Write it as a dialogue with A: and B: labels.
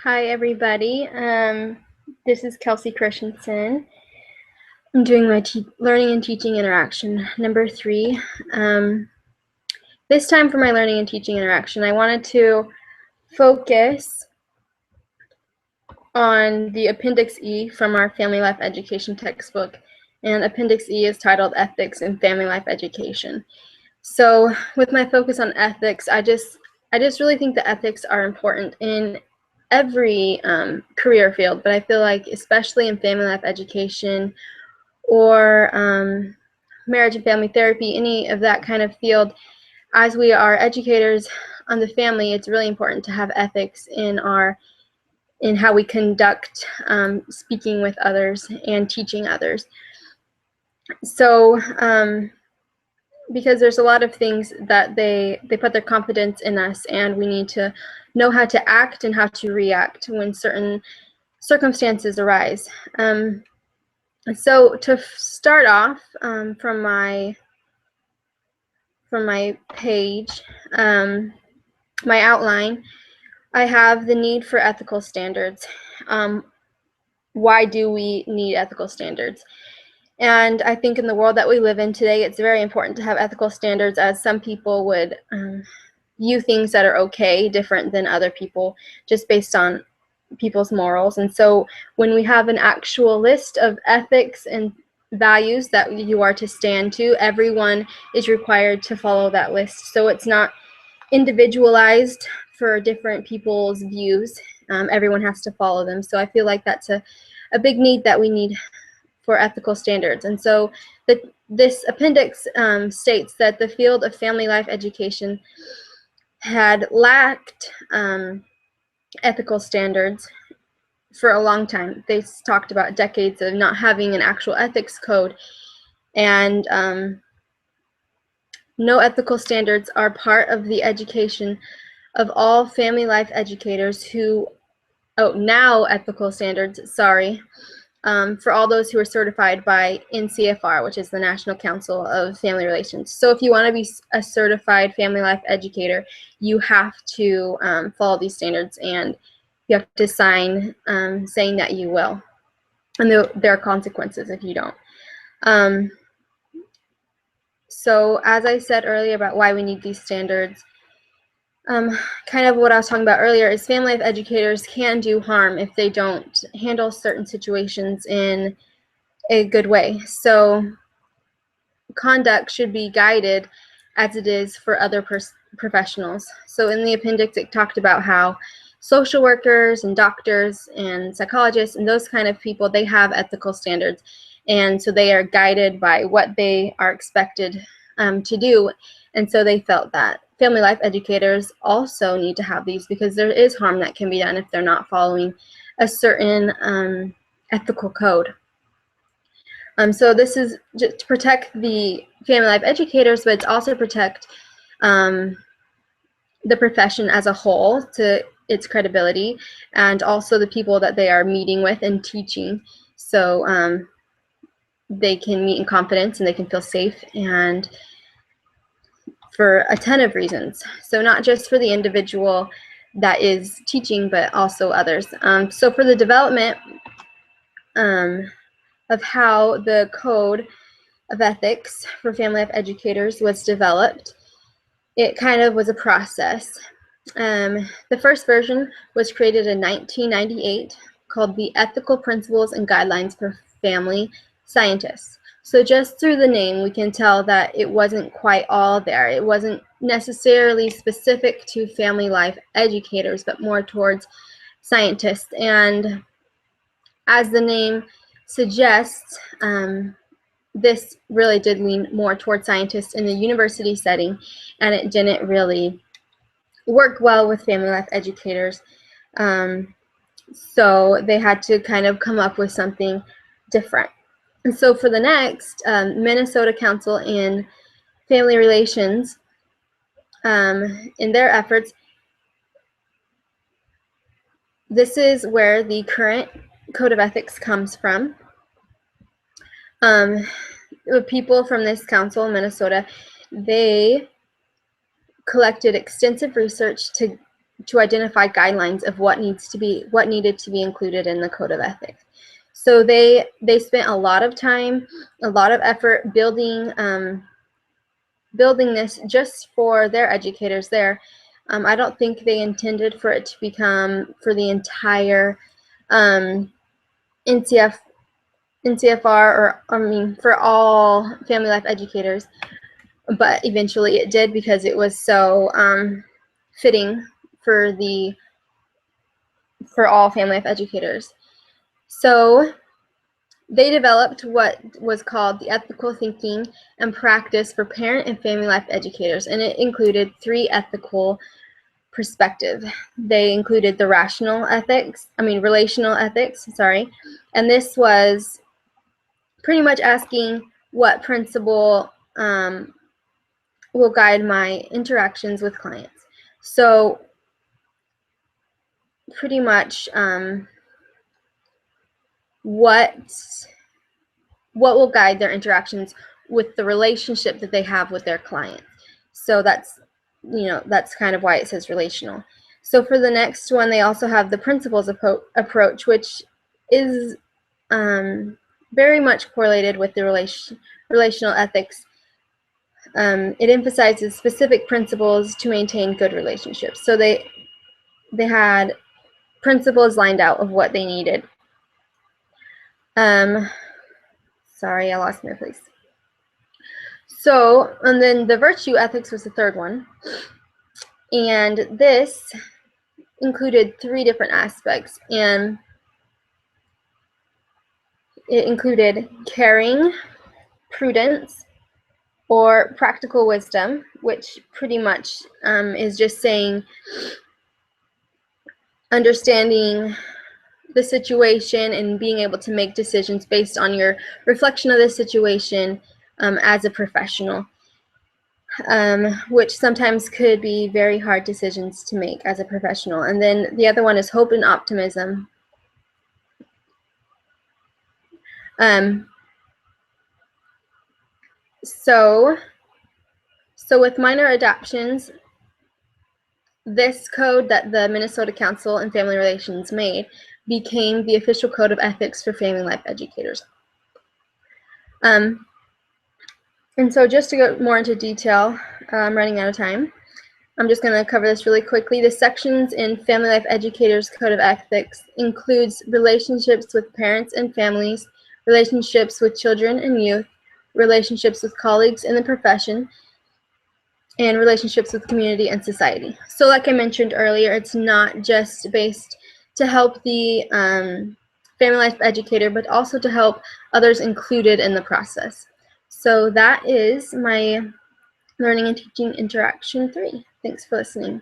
A: Hi, everybody. This is Kelsey Christensen. I'm doing my learning and teaching interaction number 3. This time for my learning and teaching interaction, I wanted to focus on the Appendix E from our Family Life Education textbook. And Appendix E is titled Ethics in Family Life Education. So with my focus on ethics, I just really think that ethics are important in every career field, but I feel like especially in family life education or marriage and family therapy, any of that kind of field, as we are educators on the family, it's really important to have ethics in how we conduct speaking with others and teaching others. So because there's a lot of things that they put their confidence in us, and we need to know how to act and how to react when certain circumstances arise. So to start off from my page, my outline, I have the need for ethical standards. Why do we need ethical standards? And I think in the world that we live in today, it's very important to have ethical standards, as some people would view things that are okay different than other people just based on people's morals. And so when we have an actual list of ethics and values that you are to stand to, everyone is required to follow that list. So it's not individualized for different people's views. Everyone has to follow them. So I feel like that's a big need that we need for ethical standards. And so this appendix states that the field of family life education had lacked ethical standards for a long time. They talked about decades of not having an actual ethics code, and no ethical standards are part of the education of all family life educators who, now ethical standards, sorry, for all those who are certified by NCFR, which is the National Council of Family Relations. So if you want to be a certified family life educator, you have to follow these standards, and you have to sign saying that you will. And there are consequences if you don't. So as I said earlier about why we need these standards, kind of what I was talking about earlier is family life educators can do harm if they don't handle certain situations in a good way. So conduct should be guided as it is for other professionals. So in the appendix, it talked about how social workers and doctors and psychologists and those kind of people, they have ethical standards. And so they are guided by what they are expected to do. And so they felt that family life educators also need to have these, because there is harm that can be done if they're not following a certain ethical code. So this is just to protect the family life educators, but it's also protect the profession as a whole, to its credibility, and also the people that they are meeting with and teaching. So they can meet in confidence and they can feel safe, and for a ton of reasons. So not just for the individual that is teaching, but also others. So for the development of how the code of ethics for family life educators was developed, it kind of was a process. The first version was created in 1998, called the Ethical Principles and Guidelines for Family Scientists. So just through the name, we can tell that it wasn't quite all there. It wasn't necessarily specific to family life educators, but more towards scientists. And as the name suggests, this really did lean more towards scientists in the university setting, and it didn't really work well with family life educators. So they had to kind of come up with something different. And so for the next, Minnesota Council in Family Relations, in their efforts, this is where the current Code of Ethics comes from. The people from this council in Minnesota, they collected extensive research to to identify guidelines of what needed to be included in the code of ethics. So they spent a lot of time, a lot of effort building this just for their educators there. I don't think they intended for it to become for the entire NCFR, or I mean for all family life educators, but eventually it did because it was so fitting for all family life educators. So they developed what was called the ethical thinking and practice for parent and family life educators, and it included 3 ethical perspectives. They included the relational ethics, and this was pretty much asking what principle will guide my interactions with clients. So pretty much what will guide their interactions with the relationship that they have with their clients. So that's kind of why it says relational. So for the next one, they also have the principles approach, which is very much correlated with the relational ethics. It emphasizes specific principles to maintain good relationships. So they had principles lined out of what they needed. Sorry, I lost my place. So, and then the virtue ethics was the third one. And this included 3 different aspects. And it included caring, prudence, or practical wisdom, which pretty much is just saying understanding the situation and being able to make decisions based on your reflection of the situation as a professional, which sometimes could be very hard decisions to make as a professional. And then the other one is hope and optimism. So with minor adaptations, this code that the Minnesota Council on Family Relations made became the official code of ethics for family life educators. And so just to go more into detail, I'm running out of time. I'm just going to cover this really quickly. The sections in Family Life Educators Code of Ethics includes relationships with parents and families, relationships with children and youth, relationships with colleagues in the profession, and relationships with community and society. So like I mentioned earlier, it's not just based to help the family life educator, but also to help others included in the process. So that is my Learning and Teaching Interaction 3. Thanks for listening.